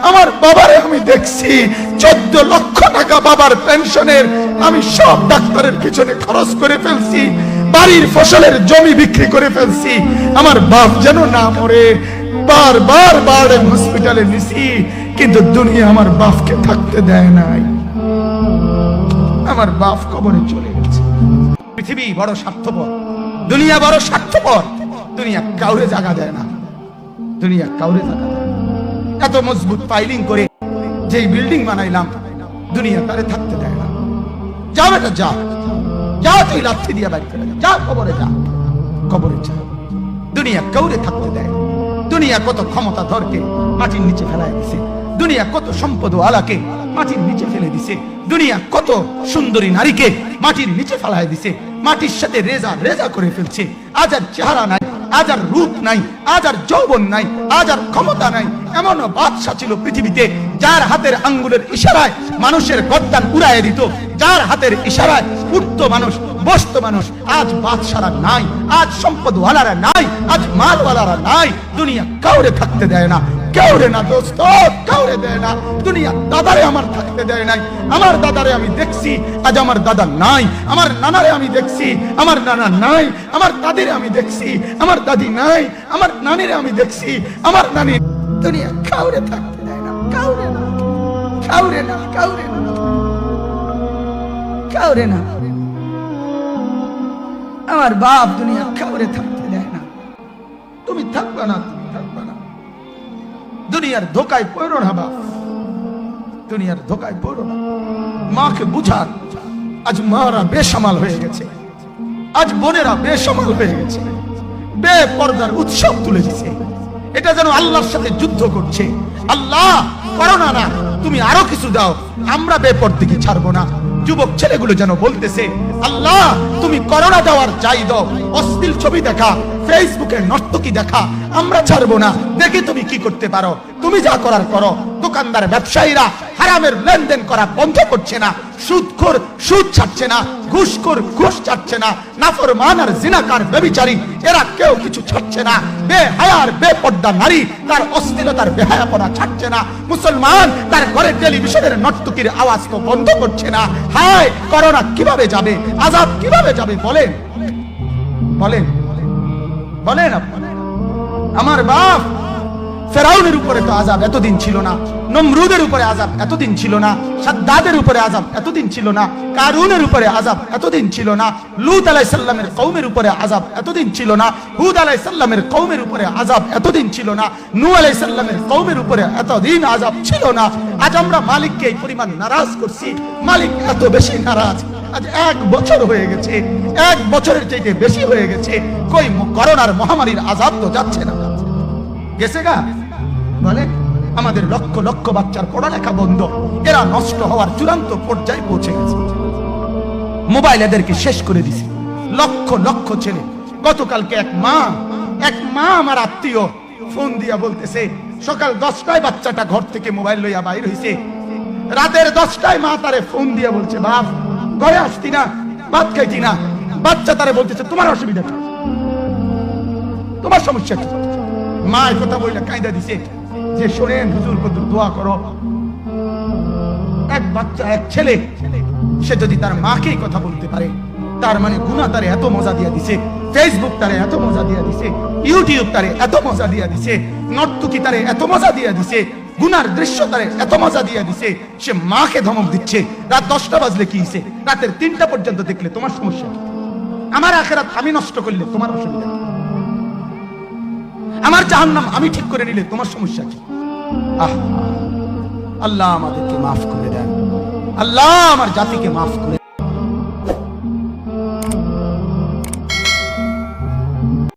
আমার বাবারে আমি দেখছি 14 লক্ষ টাকা বাবার পেনশনের আমি সব ডাক্তারের পিছনে খরচ করে ফেলছি, বাড়ির ফসলের জমি বিক্রি করে ফেলছি। আমার বাপ যেন না মরে বারবার বারবার হসপিটালে নিছি, কিন্তু দুনিয়া আমার বাপকে থাকতে দেয় নাই। আমার বাপ কবরে চলে গেছে। পৃথিবী বড় স্বার্থপর, দুনিয়া বড় স্বার্থপর। দুনিয়া কাউরে জায়গা দেয় না, দুনিয়া কাউরে জায়গা দেয় না। এত মজবুত ফাইলিং করে যেই বিল্ডিং বানাইলাম, দুনিয়া তারে থাকতে দেয় না। যা বেটা যা, যা তুই লাথি দিয়া বাইর করে যা, কবরে যা, কবরে যা। দুনিয়া কাউরে থাকতে দেয়। দুনিয়া কত ক্ষমতা ধরকে মাটির নিচে ফেলায় দিছে, দুনিয়া কত সম্পদ আলাকে মাটির নিচে ফেলে দিছে, দুনিয়া কত সুন্দরী নারীকে মাটির নিচে ফেলায় দিছে, মাটির সাথে রেজা রেজা করে ফেলছে। আজ আর চেহারা নাই, আজ আর রূপ নাই, আজ আর যৌবন নাই, আজ আর ক্ষমতা নাই। এমন বাদশা ছিল পৃথিবীতে যার হাতের আঙ্গুলের ইশারায় মানুষের গর্দান উড়াইয়ে দিত, যার হাতের ইশারায় উঠতো মানুষ, বসতো মানুষ। আজ বাদশারা নাই, আজ সম্পদওয়ালারা নাই, আজ মালওয়ালারা নাই। দুনিয়া কাউরে থাকতে দেয় না, কাউরে না দোস্ত, কাউরে দেয় না। দুনিয়া দাদারে আমার থাকতে দেয় নাই। আমার দাদারে আমি দেখছি, আজ আমার দাদা নাই। আমার নানারে আমি দেখছি, আমার নানা নাই। আমার দাদিরে আমি দেখছি, আমার দাদি নাই। আমার নানিরে আমি দেখছি, আমার নানি। দুনিয়া কাউরে থাকতে দেয় না, কাউরে না, কাউরে না, কাউরে না, কাউরে না। আমার বাপ দুনিয়া কাউরে থাকতে দেয় না। তুমি থাকবে না, তুমি থাকবে না। দুনিয়ার ধোকায় পড়ো না বাপ, দুনিয়ার ধোকায় পড়ো না। মাকে বুঝান, আজ মারা বেসামাল হয়ে গেছে, আজ বোনেরা বেসামাল হয়ে গেছে, বেপরদার উৎসব তুলে দিছে। এটা যেন আল্লাহর সাথে যুদ্ধ করছে। আল্লাহ করোনা না, তুমি আরো কিছু দাও, আমরা বেপরদিকে ছাড়বো না। যুবক ছেলেগুলো যেন বলতেছে, আল্লাহ তুমি করোনা দেওয়ার চাই দাও, অশ্লীল ছবি দেখা, ফেসবুকে নর্তকী দেখা আমরা ছাড়বো না। দেখি তুমি কি করতে পারো, তুমি যা করার করো। দোকানদার ব্যবসায়ীরা হারামের লেনদেন করা বন্ধ করছে না, সুদখোর সুদ ছাড়ছে না, ঘুষখোর ঘুষ ছাড়ছে না, নাফরমান আর জিনাকার ব্যভিচারী এরা কেউ কিছু ছাড়ছে না। বেহায়ার বেপর্দা নারী তার অশ্লীলতার বেহায়াপনা ছাড়ছে না। মুসলমান তার ঘরে টেলিভিশনের নর্তকীর আওয়াজ তো বন্ধ করছে না। হায় করোনা কিভাবে যাবে, আযাব কিভাবে যাবে বলেন, বলেন, বলেন আপনারা। আমার বাপ ফেরাউনের উপরে তো আযাব এতদিন ছিল না, নমরুদের উপরে আযাব এতদিন ছিল না, সাদ্দাদের উপরে আযাব এতদিন ছিল না, কারুনের উপরে আযাব এতদিন ছিল না, লূত আলাইহিস সালামের কওমের উপরে আযাব এতদিন ছিল না, হুদ আলাইহিস সালামের কওমের উপরে আযাব এতদিন ছিল না, নূহ আলাইহিস সালামের কওমের উপরে এতদিন আযাব ছিল না। আজ আমরা মালিককে এই পরিমাণ নারাজ করছি, মালিক এত বেশি নারাজ। আজ 1 বছর হয়ে গেছে, 1 বছরের চাইতে বেশি হয়ে গেছে, কই করোনার মহামারীর আযাব তো যাচ্ছে না, গেছে গা? বলে আমাদের লক্ষ লক্ষ বাচ্চার পড়ালেখা বন্ধ, এরা নষ্ট হওয়ার চূড়ান্ত পর্যায়ে পৌঁছে গেছে। মোবাইল এদেরকে শেষ করে দিছে, লক্ষ লক্ষ ছেলে। গতকালকে এক মা আমার আত্মীয় ফোন দিয়া বলতেছে, সকাল 10টায় বাচ্চাটা ঘর থেকে মোবাইল লইয়া বাইর হইছে, রাতের 10টায় মা তারে ফোন দিয়া বলছে, বাপ ঘরে আসতি না, ভাত খাইতি না। বাচ্চা তারে বলতেছে, তোমার অসুবিধা কি, তোমার সমস্যা কি? মা এই কথা বইলা কায়দা দিছে যে শোনেন হুজুর কত দোয়া করো। এক বাচ্চা, এক ছেলে, সে যদি তার মাকে কথা বলতে পারে, তার মানে গুনাহ তারে এত মজা দিয়া দিছে, ফেসবুক তারে এত মজা দিয়া দিছে, ইউটিউব তারে এত মজা দিয়া দিছে, নর্তকী তারে এত মজা দিয়া দিছে, গুনার দৃশ্য তারে এত মজা দিয়া দিছে, সে মাকে ধমক দিচ্ছে। রাত 10টা বাজলে কি হইছে, রাতের 3টা পর্যন্ত দেখলে তোমার সমস্যা কি? আমার আখিরাত আমি নষ্ট করলে তোমার অসুবিধা কি? আমার জাহান্নাম আমি ঠিক করে নিলে তোমার সমস্যা কি? আল্লাহ আমাদেরকে মাফ করে দেন, আল্লাহ আমার জাতিকে মাফ করে